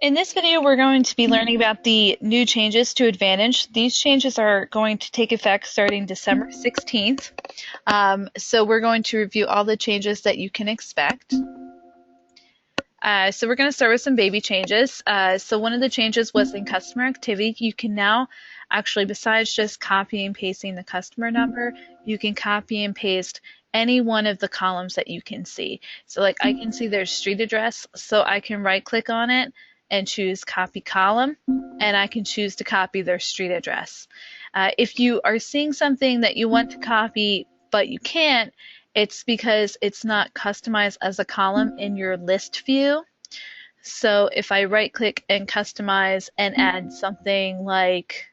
In this video, we're going to be learning about the new changes to Advantage. These changes are going to take effect starting December 16th. So we're going to review all the changes that you can expect. So we're going to start with some baby changes. So one of the changes was in customer activity. You can now actually, besides just copying and pasting the customer number, you can copy and paste any one of the columns that you can see. So like I can see their street address, so I can right click on it and choose copy column, and I can choose to copy their street address. If you are seeing something that you want to copy but you can't, it's because it's not customized as a column in your list view. So if I right click and customize and add something like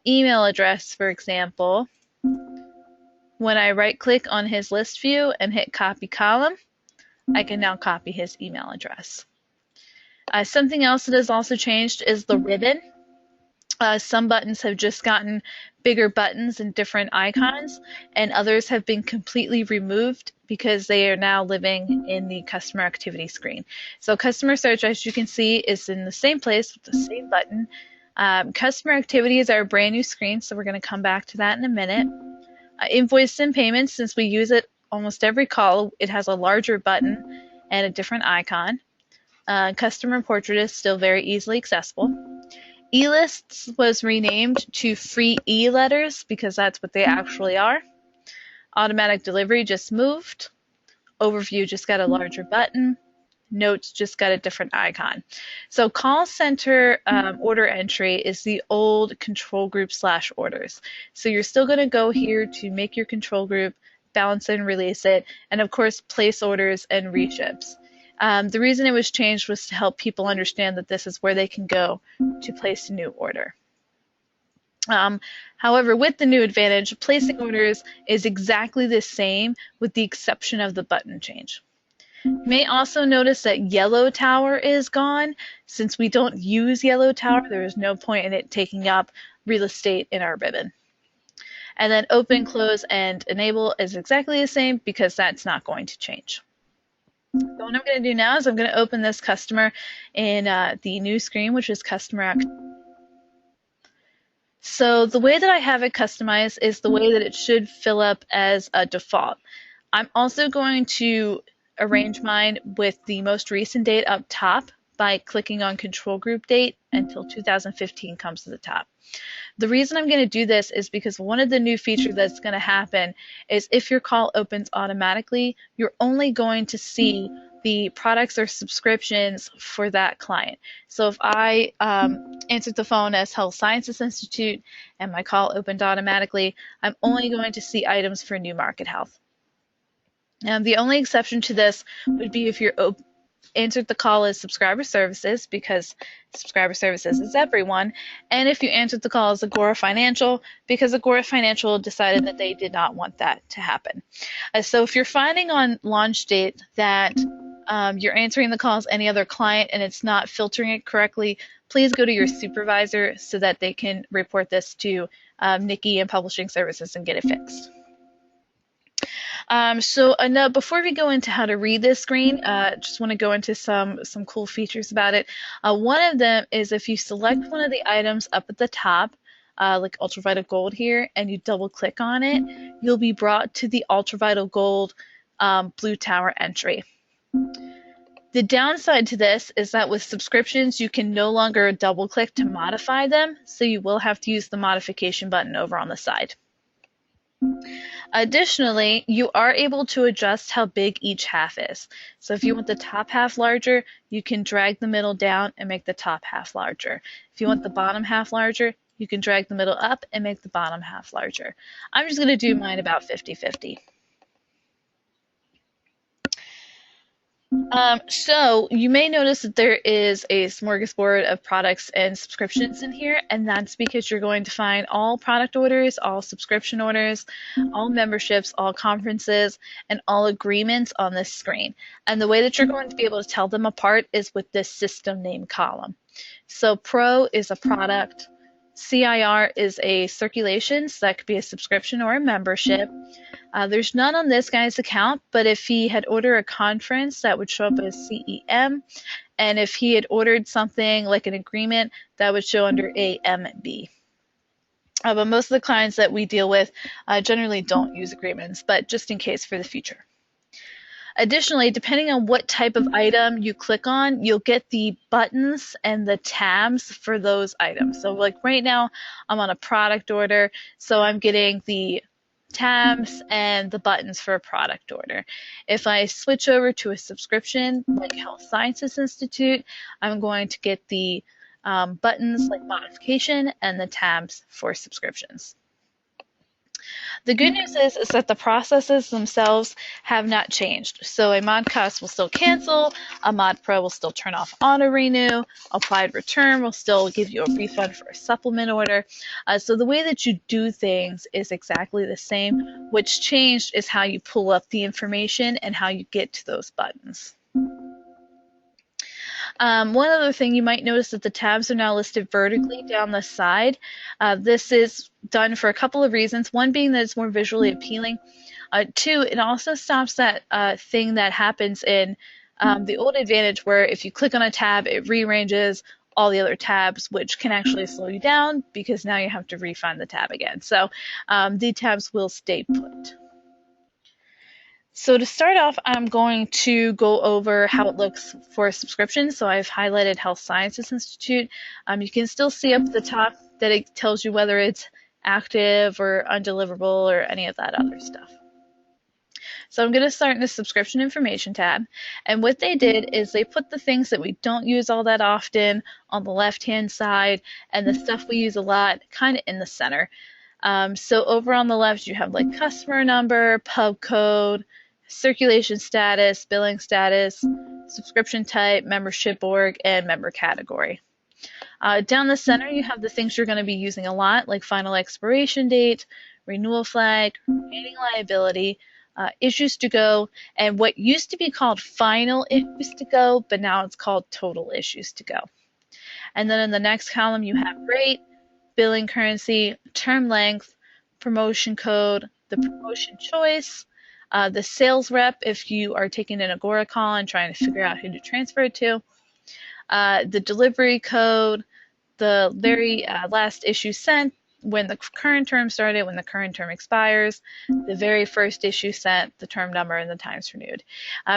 email address, for example, when I right click on his list view and hit copy column, I can now copy his email address. Something else that has also changed is the ribbon. Some buttons have just gotten bigger buttons and different icons, and others have been completely removed because they are now living in the customer activity screen. So customer search, as you can see, is in the same place with the same button. Customer activity is our brand new screen, so we're going to come back to that in a minute. Invoice and payments, since we use it almost every call, it has a larger button and a different icon. Customer portrait is still very easily accessible. E-lists was renamed to free e-letters because that's what they actually are. Automatic delivery just moved. Overview just got a larger button. Notes just got a different icon. So call center order entry is the old control group / orders. So you're still going to go here to make your control group, balance and release it, and of course place orders and reships. The reason it was changed was to help people understand that this is where they can go to place a new order. However, with the new Advantage, placing orders is exactly the same with the exception of the button change. You may also notice that Yellow Tower is gone. Since we don't use Yellow Tower, there is no point in it taking up real estate in our ribbon. And then open, close, and enable is exactly the same because that's not going to change. So what I'm going to do now is I'm going to open this customer in the new screen, which is customer activity. So the way that I have it customized is the way that it should fill up as a default. I'm also going to arrange mine with the most recent date up top by clicking on control group date until 2015 comes to the top. The reason I'm going to do this is because one of the new features that's going to happen is if your call opens automatically, you're only going to see the products or subscriptions for that client. So if I answered the phone as Health Sciences Institute and my call opened automatically, I'm only going to see items for New Market Health. The only exception to this would be if you're answered the call as Subscriber Services, because Subscriber Services is everyone, and if you answered the call as Agora Financial, because Agora Financial decided that they did not want that to happen. So if you're finding on launch date that you're answering the call as any other client and it's not filtering it correctly, please go to your supervisor so that they can report this to Nikki and Publishing Services and get it fixed. Before we go into how to read this screen, just want to go into some cool features about it. One of them is if you select one of the items up at the top, like Ultravital Gold here, and you double click on it, you'll be brought to the Ultravital Gold Blue Tower entry. The downside to this is that with subscriptions, you can no longer double click to modify them, so you will have to use the modification button over on the side. Additionally, you are able to adjust how big each half is. So if you want the top half larger, you can drag the middle down and make the top half larger. If you want the bottom half larger, you can drag the middle up and make the bottom half larger. I'm just going to do mine about 50-50. So you may notice that there is a smorgasbord of products and subscriptions in here, and that's because you're going to find all product orders, all subscription orders, all memberships, all conferences, and all agreements on this screen. And the way that you're going to be able to tell them apart is with this system name column. So Pro is a product, CIR is a circulation, so that could be a subscription or a membership. There's none on this guy's account, but if he had ordered a conference, that would show up as CEM. And if he had ordered something like an agreement, that would show under AMB. But most of the clients that we deal with generally don't use agreements, but just in case for the future. Additionally, depending on what type of item you click on, you'll get the buttons and the tabs for those items. So like right now, I'm on a product order, so I'm getting the tabs and the buttons for a product order. If I switch over to a subscription like Health Sciences Institute, I'm going to get the buttons like modification and the tabs for subscriptions. The good news is that the processes themselves have not changed. So a mod cost will still cancel, a mod pro will still turn off auto renew, applied return will still give you a refund for a supplement order. So the way that you do things is exactly the same. What's changed is how you pull up the information and how you get to those buttons. One other thing, you might notice that the tabs are now listed vertically down the side. This is done for a couple of reasons. One being that it's more visually appealing. Two, it also stops that thing that happens in the old Advantage where if you click on a tab, it rearranges all the other tabs, which can actually slow you down because now you have to refine the tab again. So the tabs will stay put. So to start off, I'm going to go over how it looks for a subscription. So I've highlighted Health Sciences Institute. You can still see up at the top that it tells you whether it's active or undeliverable or any of that other stuff. So I'm going to start in the subscription information tab. And what they did is they put the things that we don't use all that often on the left-hand side and the stuff we use a lot kind of in the center. So over on the left, you have like customer number, pub code, circulation status, billing status, subscription type, membership org, and member category. Down the center, you have the things you're going to be using a lot, like final expiration date, renewal flag, remaining liability, issues to go, and what used to be called final issues to go, but now it's called total issues to go. And then in the next column, you have rate, billing currency, term length, promotion code, the promotion choice, the sales rep if you are taking an Agora call and trying to figure out who to transfer it to, the delivery code, the very last issue sent, when the current term started, when the current term expires, the very first issue sent, the term number, and the times renewed.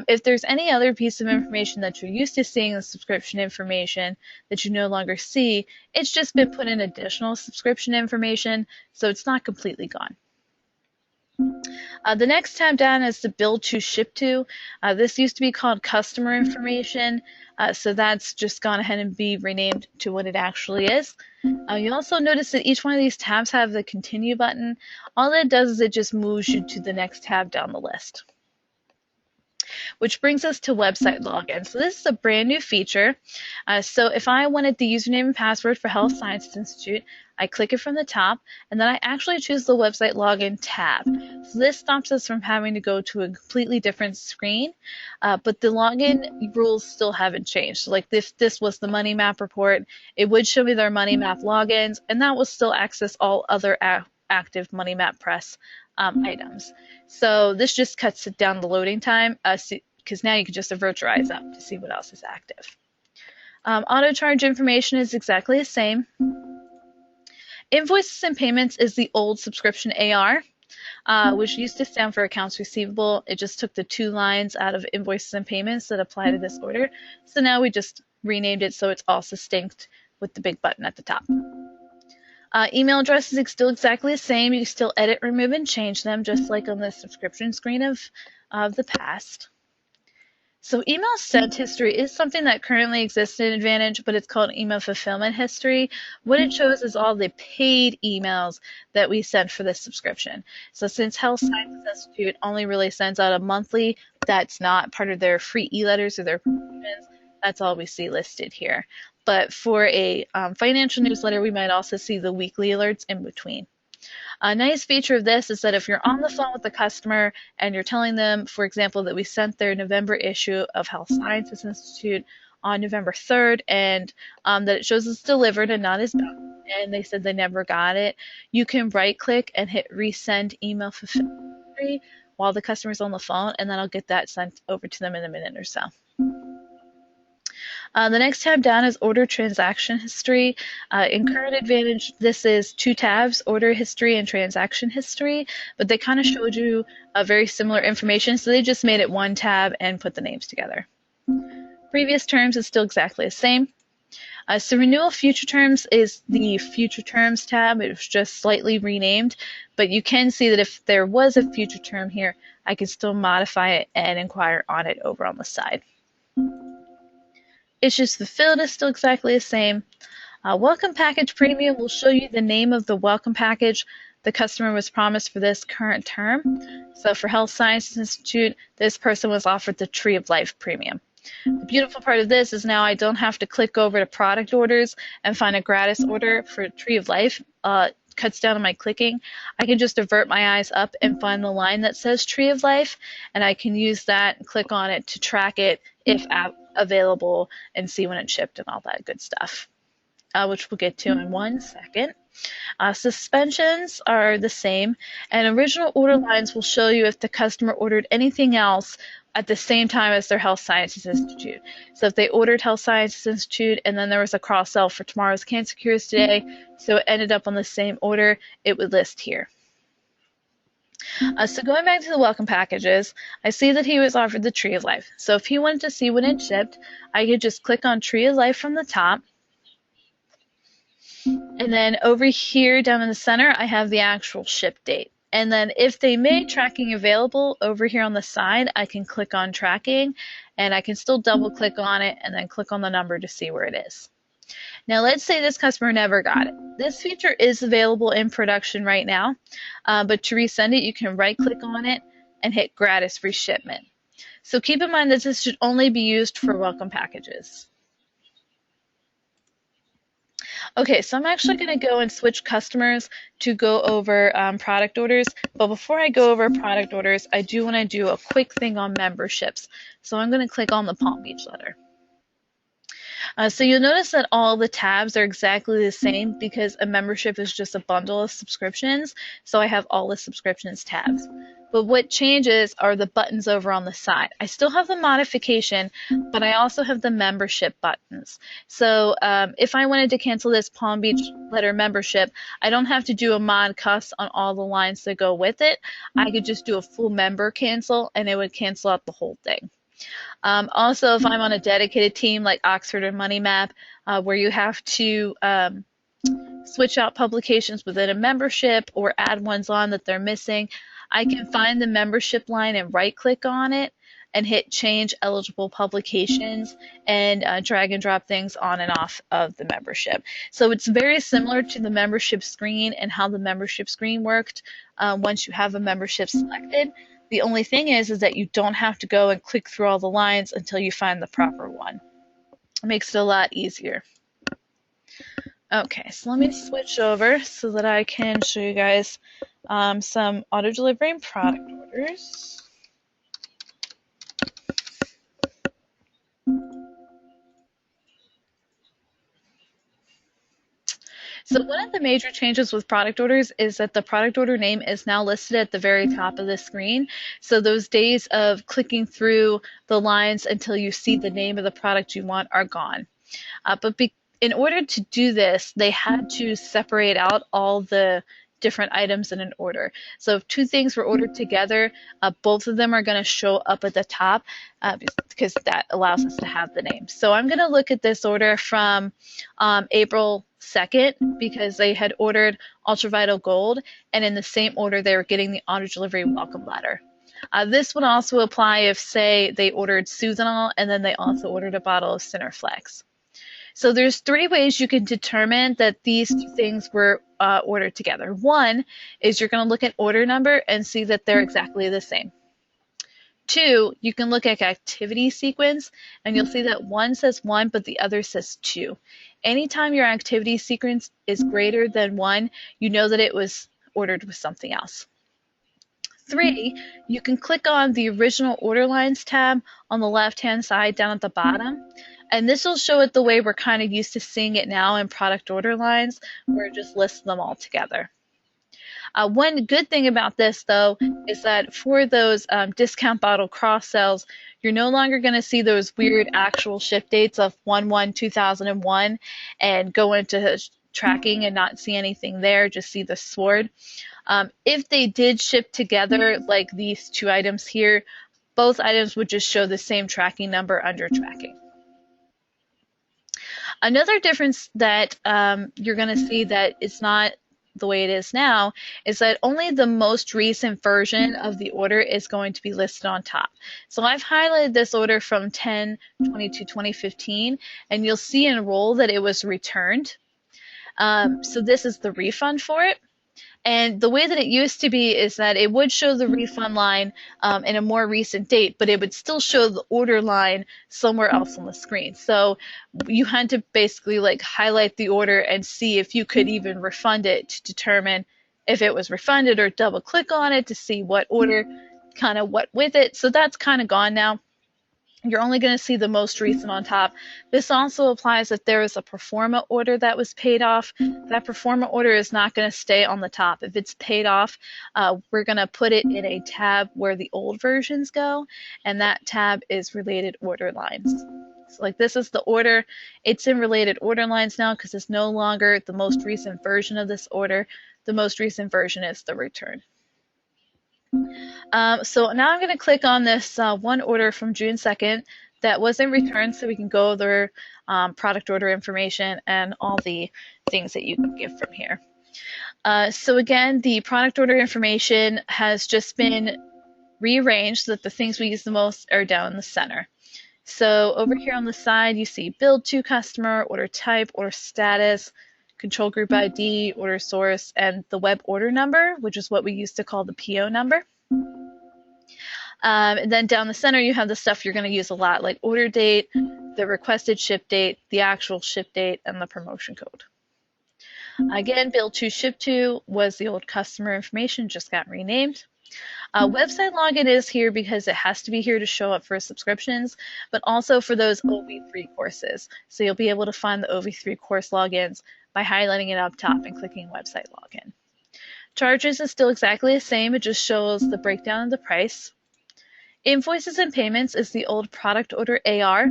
If there's any other piece of information that you're used to seeing in the subscription information that you no longer see, it's just been put in additional subscription information, so it's not completely gone. The next tab down is the bill to ship to. This used to be called customer information, so that's just gone ahead and be renamed to what it actually is. You also notice that each one of these tabs have the continue button. All it does is it just moves you to the next tab down the list. Which brings us to website login. So this is a brand new feature. So if I wanted the username and password for Health Sciences Institute, I click it from the top, and then I actually choose the website login tab. So this stops us from having to go to a completely different screen, but the login rules still haven't changed. So like if this was the Money Map report, it would show me their Money Map logins, and that will still access all other active Money Map Press items. So this just cuts down the loading time because now you can just avert your eyes up to see what else is active. Auto charge information is exactly the same. Invoices and payments is the old subscription AR, which used to stand for accounts receivable. It just took the 2 lines out of invoices and payments that apply to this order. So now we just renamed it so it's all distinct with the big button at the top. Email address is still exactly the same. You can still edit, remove, and change them, just like on the subscription screen of the past. So email sent history is something that currently exists in Advantage, but it's called email fulfillment history. What it shows is all the paid emails that we sent for this subscription. So since Health Sciences Institute only really sends out a monthly, that's not part of their free e-letters or their promotions, that's all we see listed here. But for a financial newsletter, we might also see the weekly alerts in between. A nice feature of this is that if you're on the phone with the customer and you're telling them, for example, that we sent their November issue of Health Sciences Institute on November 3rd and that it shows it's delivered and not as bound, and they said they never got it, you can right-click and hit resend email fulfillment while the customer's on the phone, and then I'll get that sent over to them in a minute or so. The next tab down is Order Transaction History. In Current Advantage, this is two tabs, Order History and Transaction History, but they kind of showed you very similar information, so they just made it one tab and put the names together. Previous terms is still exactly the same. So Renewal Future Terms is the Future Terms tab. It was just slightly renamed, but you can see that if there was a future term here, I can still modify it and inquire on it over on the side. Issues fulfilled is still exactly the same. Welcome Package Premium will show you the name of the welcome package the customer was promised for this current term. So for Health Sciences Institute, this person was offered the Tree of Life Premium. The beautiful part of this is now I don't have to click over to product orders and find a gratis order for Tree of Life. Cuts down on my clicking. I can just avert my eyes up and find the line that says Tree of Life, and I can use that and click on it to track it if available and see when it shipped and all that good stuff, which we'll get to in 1 second. Suspensions are the same, and original order lines will show you if the customer ordered anything else at the same time as their Health Sciences Institute. So if they ordered Health Sciences Institute and then there was a cross-sell for Tomorrow's Cancer Cures today, so it ended up on the same order, it would list here. So going back to the welcome packages, I see that he was offered the Tree of Life. So if he wanted to see when it shipped, I could just click on Tree of Life from the top. And then over here down in the center, I have the actual ship date. And then if they made tracking available over here on the side, I can click on tracking and I can still double click on it and then click on the number to see where it is. Now let's say this customer never got it. This feature is available in production right now, but to resend it, you can right click on it and hit gratis free shipment. So keep in mind that this should only be used for welcome packages. Okay, so I'm actually going to go and switch customers to go over product orders. But before I go over product orders, I do want to do a quick thing on memberships. So I'm going to click on the Palm Beach letter. So you'll notice that all the tabs are exactly the same because a membership is just a bundle of subscriptions. So I have all the subscriptions tabs. But what changes are the buttons over on the side. I still have the modification, but I also have the membership buttons. So if I wanted to cancel this Palm Beach letter membership, I don't have to do a mod cuss on all the lines that go with it. I could just do a full member cancel and it would cancel out the whole thing. Also, if I'm on a dedicated team like Oxford or Money Map, where you have to switch out publications within a membership or add ones on that they're missing, I can find the membership line and right-click on it and hit Change Eligible Publications and drag and drop things on and off of the membership. So it's very similar to the membership screen and how the membership screen worked once you have a membership selected. The only thing is that you don't have to go and click through all the lines until you find the proper one. It makes it a lot easier. Okay, so let me switch over so that I can show you guys some auto delivery and product orders. So one of the major changes with product orders is that the product order name is now listed at the very top of the screen. So those days of clicking through the lines until you see the name of the product you want are gone. In order to do this, they had to separate out all the different items in an order. So if two things were ordered together, both of them are going to show up at the top because that allows us to have the name. So I'm going to look at this order from April 2nd because they had ordered Ultravital Gold, and in the same order they were getting the auto delivery welcome letter. This would also apply if, say, they ordered Suzanol and then they also ordered a bottle of Cineflex. So there's 3 ways you can determine that these two things were ordered together. One is you're going to look at order number and see that they're exactly the same. 2, you can look at activity sequence and you'll see that one says 1 but the other says 2. Anytime your activity sequence is greater than 1, you know that it was ordered with something else. 3, you can click on the original order lines tab on the left-hand side down at the bottom. And this will show it the way we're kind of used to seeing it now in product order lines, where it just lists them all together. One good thing about this, though, is that for those discount bottle cross sells, you're no longer going to see those weird actual ship dates of 1/1/2001 and go into tracking and not see anything there, just see the sword. If they did ship together, like these two items here, both items would just show the same tracking number under tracking. Another difference that you're going to see that it's not the way it is now is that only the most recent version of the order is going to be listed on top. So I've highlighted this order from 10/22/2015, and you'll see in roll that it was returned. So this is the refund for it. And the way that it used to be is that it would show the refund line in a more recent date, but it would still show the order line somewhere else on the screen. So you had to basically like highlight the order and see if you could even refund it to determine if it was refunded, or double click on it to see what order kind of what with it. So that's kind of gone now. You're only going to see the most recent on top. This also applies if there is a performa order that was paid off. That performa order is not going to stay on the top. If it's paid off, we're going to put it in a tab where the old versions go, and that tab is related order lines. So like this is the order. It's in related order lines now because it's no longer the most recent version of this order. The most recent version is the return. So now I'm going to click on this one order from June 2nd that wasn't returned, so we can go over product order information and all the things that you can give from here. So again, the product order information has just been rearranged so that the things we use the most are down in the center. So over here on the side, you see build to customer, order type, order status, control group ID, order source, and the web order number, which is what we used to call the PO number. And then down the center, you have the stuff you're going to use a lot, like order date, the requested ship date, the actual ship date, and the promotion code. Again, build to ship to was the old customer information, just got renamed. Website login is here because it has to be here to show up for subscriptions, but also for those OV3 courses. So you'll be able to find the OV3 course logins by highlighting it up top and clicking website login. Charges is still exactly the same. It just shows the breakdown of the price. Invoices and payments is the old product order AR.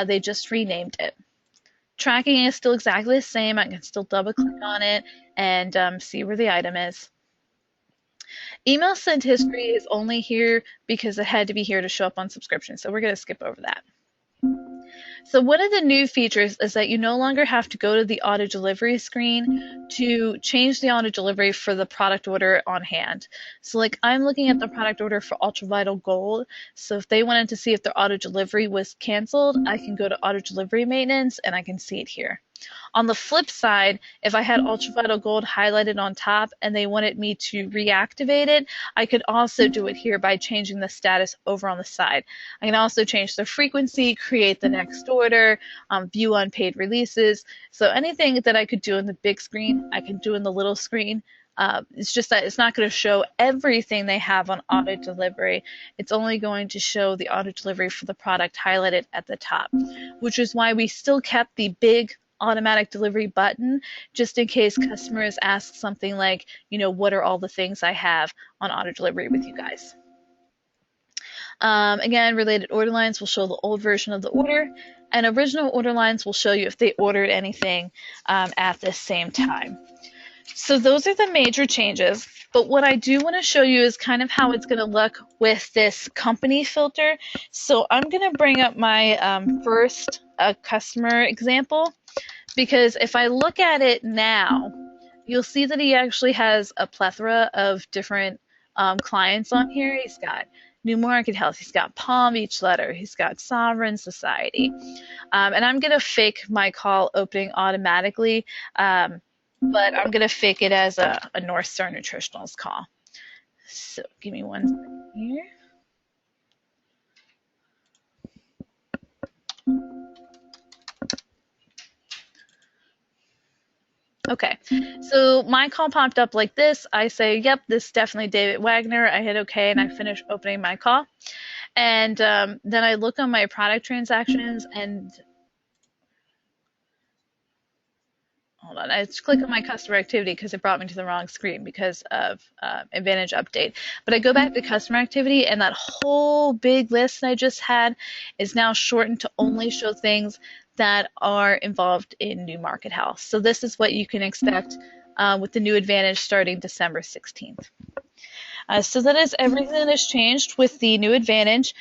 They just renamed it. Tracking is still exactly the same. I can still double click on it and see where the item is. Email sent history is only here because it had to be here to show up on subscription. So we're going to skip over that. So one of the new features is that you no longer have to go to the auto delivery screen to change the auto delivery for the product order on hand. So like I'm looking at the product order for Ultravital Gold. So if they wanted to see if their auto delivery was canceled, I can go to auto delivery maintenance and I can see it here. On the flip side, if I had Ultravital Gold highlighted on top and they wanted me to reactivate it, I could also do it here by changing the status over on the side. I can also change the frequency, create the next order, view unpaid releases. So anything that I could do in the big screen, I can do in the little screen. It's just that it's not going to show everything they have on auto delivery. It's only going to show the auto delivery for the product highlighted at the top, which is why we still kept the big automatic delivery button just in case customers ask something like, you know, what are all the things I have on auto delivery with you guys. Again, related order lines will show the old version of the order, and original order lines will show you if they ordered anything at the same time. So those are the major changes, but what I do want to show you is kind of how it's going to look with this company filter. So I'm going to bring up my first customer example, because if I look at it now, you'll see that he actually has a plethora of different clients on here. He's got New Market Health, he's got Palm Beach Letter, he's got Sovereign Society, and I'm going to fake my call opening automatically, but I'm going to fake it as a North Star Nutritionals call. So give me one second here. Okay, so my call popped up like this. I say, yep, this is definitely David Wagner. I hit OK, and I finish opening my call. And then I look on my product transactions, and hold on, I just click on my customer activity because it brought me to the wrong screen because of Advantage update. But I go back to customer activity, and that whole big list that I just had is now shortened to only show things that are involved in new market health. So this is what you can expect with the new Advantage starting December 16th. So that is everything that has changed with the new Advantage.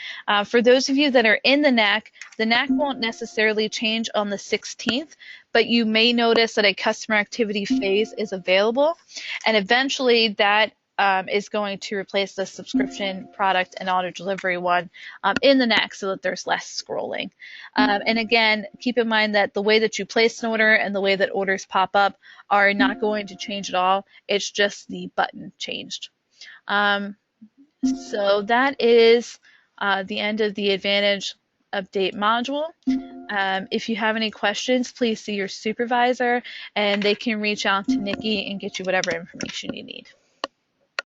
For those of you that are in the NAC won't necessarily change on the 16th, but you may notice that a customer activity phase is available, and eventually that is going to replace the subscription product and auto delivery one in the NAC so that there's less scrolling. And again, keep in mind that the way that you place an order and the way that orders pop up are not going to change at all. It's just the button changed. So that is the end of the Advantage update module. If you have any questions, please see your supervisor, and they can reach out to Nikki and get you whatever information you need.